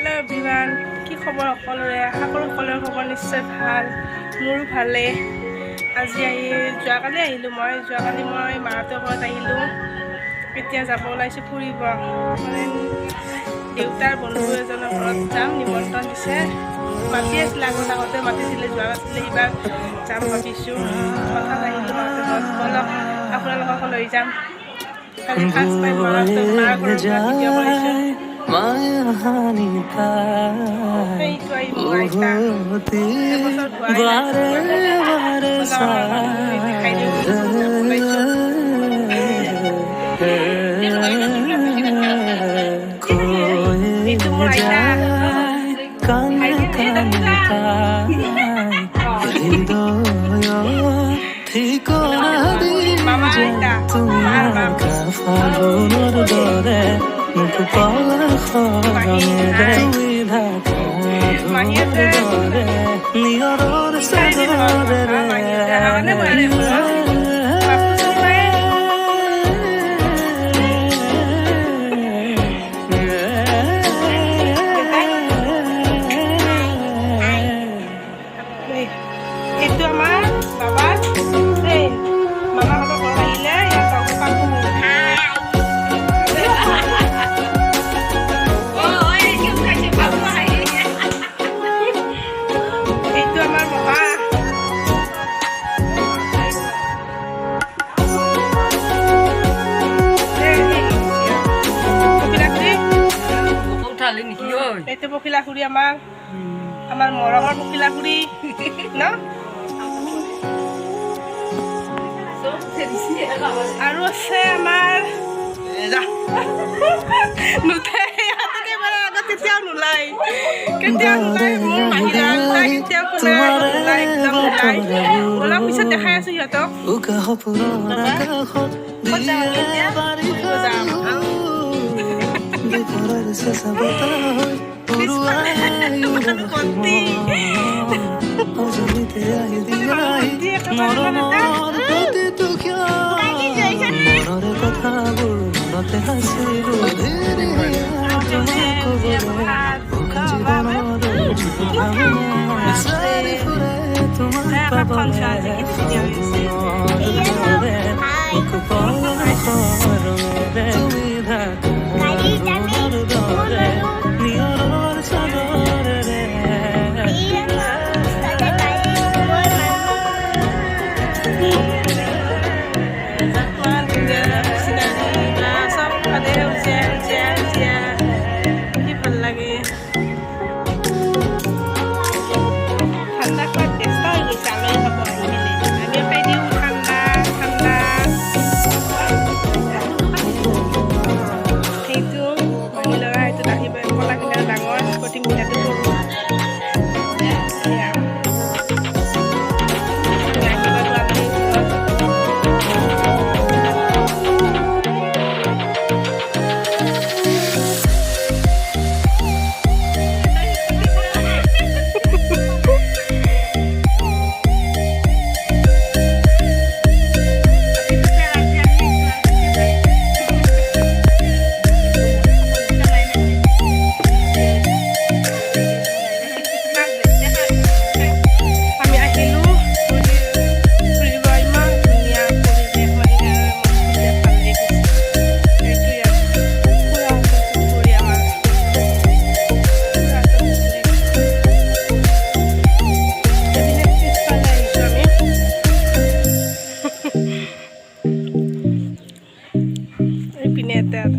Hello' everyone, কি খবৰ সকলোৰে? আশা কৰোঁ সকলোৰে খবৰ নিশ্চয় ভাল। মোৰো ভালেই। যোৱাকালি আহিলোঁ যোৱাকালি মই মাহঁতৰ ঘৰত আহিলোঁ। এতিয়া যাব ওলাইছোঁ ফুৰিব। মানে দেউতাৰ বন্ধু এজনৰ ঘৰত যাম, নিমন্ত্ৰণ দিছে। মাতি আছিলে আগতে মাতিছিলে, যোৱা নাছিলে, এইবাৰ যাম ভাবিছোঁ। হঠাৎ আহিলোঁ মাহঁতৰ ঘৰত, বলক আপোনালোককো লৈ যাম। কালি ফাৰ্ষ্ট টাইম মাৰ ঘৰৰ পৰা ভিডিঅ' কৰিছোঁ। সেইটো আহিব আইতা, এবছৰ ধোৱাই নাই দেখাই দিওঁ বুলি যাব ওলাইছোঁ। এইটো মোৰ আইতা, মামা আইতা, মাৰ মাক এইটো আমাৰ বাবাৰ ফ্ৰেণ্ড। মামাহঁতৰ ঘৰত আহিলে ইয়াত লগ পাব। এইটো আমাৰ মহা। এইটো পখিলা খুৰী আমাৰ মৰমৰ পখিলা খুৰী ন। আৰু আছে আমাৰ কেতিয়াও নোলাই মোৰ মাহিলা কেতিয়াও নোলাই, একদম নোলাই। অলপ পিছত দেখাই আছো সিহঁতক।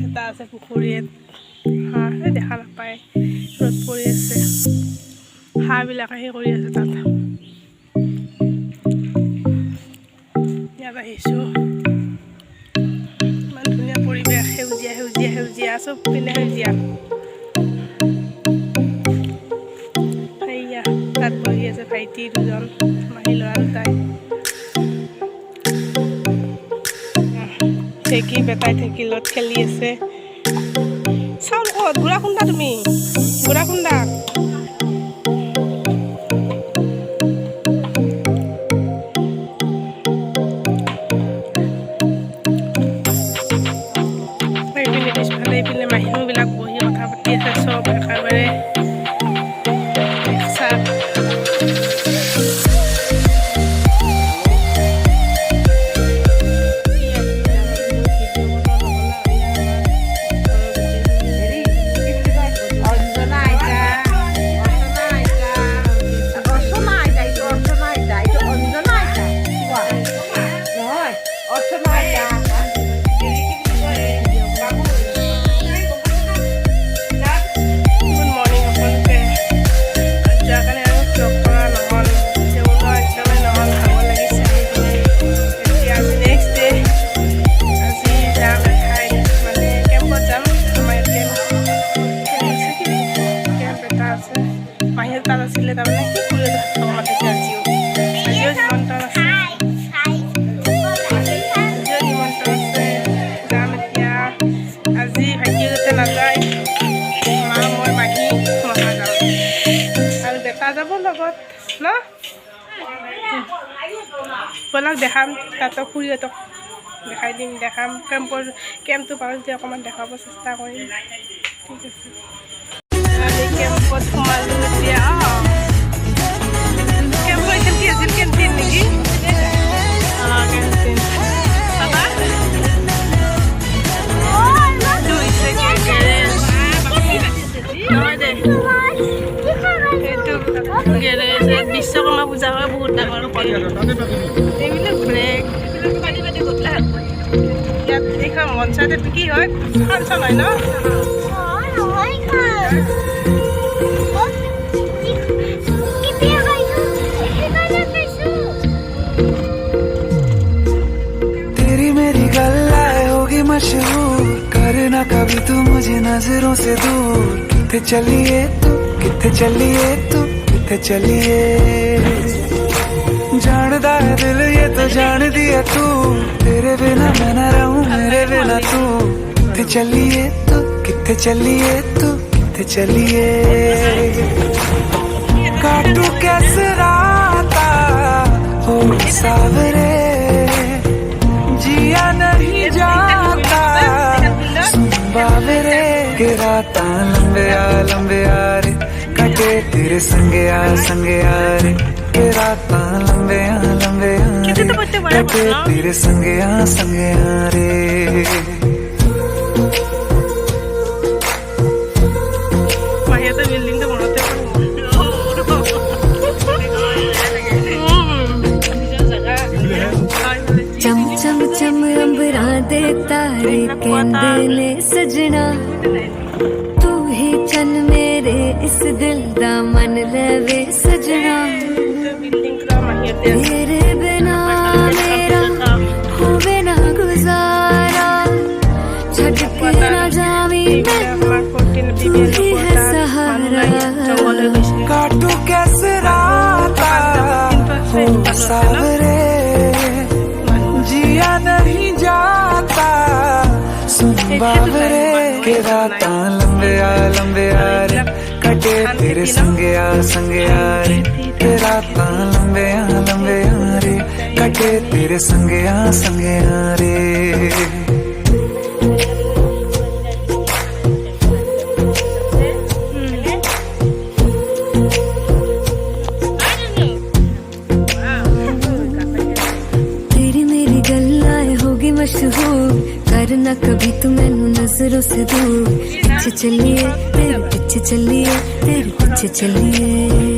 এটা আছে পুখুৰীত হাঁহ দেখা নাপায়, ৰ'দ পৰি আছে, হাঁহবিলাক আহি কৰি আছে তাত। ইয়াত আহিছোঁ, ইমান ধুনীয়া পৰিৱেশ, সেউজীয়া সেউজীয়া সেউজীয়া, চব পিনে সেউজীয়া। সেয়া তাত বহি আছে ভাইটি দুজন, মাহী ল'ৰা দুটাই। ঢেঁকী বেটাই ঢেঁকীলত খেলি আছে। চাউল ক'ত? গুড়া খুন্দা তুমি, গুড়া খুন্দা। এইপিনে পিছফালে এইপিনে মানুহবিলাক বহি কথা পাতি আছে, চব একেবাৰে আছে মাহীৰ তাত আছিলে তাৰমানে খুৰীহঁতৰ ভাত খাব মাতিছে আজিও নিমন্ত্ৰণ আছে যাম এতিয়া আজি ভাইটিহঁতে নাযায় মা মই মাহী মহা যাওঁ আৰু বেটা যাব লগত ন ব'লক দেখাম তাতো খুৰীহঁতক দেখাই দিম দেখাম কেম্পটো পাৰোঁ যদি অকণমান দেখাব চেষ্টা কৰিম ঠিক আছে আমি কেম্পত সোমালোঁ এতিয়া কেম্পৰ এতিয়া কি আছিল কেণ্টিন নেকি কেণ্টিন পাবা বিশ্বকৰ্মা পূজা হয় বহুত ডাঙৰ এইবিলাক ব্ৰেক ইয়াত এইখন মঞ্চায়ত কি হয় ফাংচন হয় ন तेरी मेरी गल्लाएं होगी मशहूर करना कभी तू मुझे नजरों से दूर किथे चलिए तू किथे चलिए तू किथे चलिए जानदा है दिल ये तो जान दिया तू तेरे बिना मैं न रहूं मेरे बिना तू किथे चलिए तू किथे चलिए तू किथे चलिए काटू कैसे राता हो सावरे जिया नहीं जाता सुन बावरे के राता लंबे आ रे कटे तेरे संगे आ रे के राता लंबे आ कटे तेरे संगे आ रे चम चम चम अंबरा दे तारे कहंदे ने सजना तू ही चन मेरे इस दिल दा मन लवे सजना तेरे बिना मेरा होवे ना गुजारा छड़ के ना जावी तू ही है सहारा काटू कैसे राता हो सावरे जिया नहीं जाता सुन बावरे के राता लंबे आ रे कटे तेरे संगे आ रे के राता लंबे आ रे कटे तेरे संगे आ रे मशहूर करना कभी तू मैनू नजरों से दूर पीछे चलिए तेरे पीछे चलिए तेरे पीछे चलिए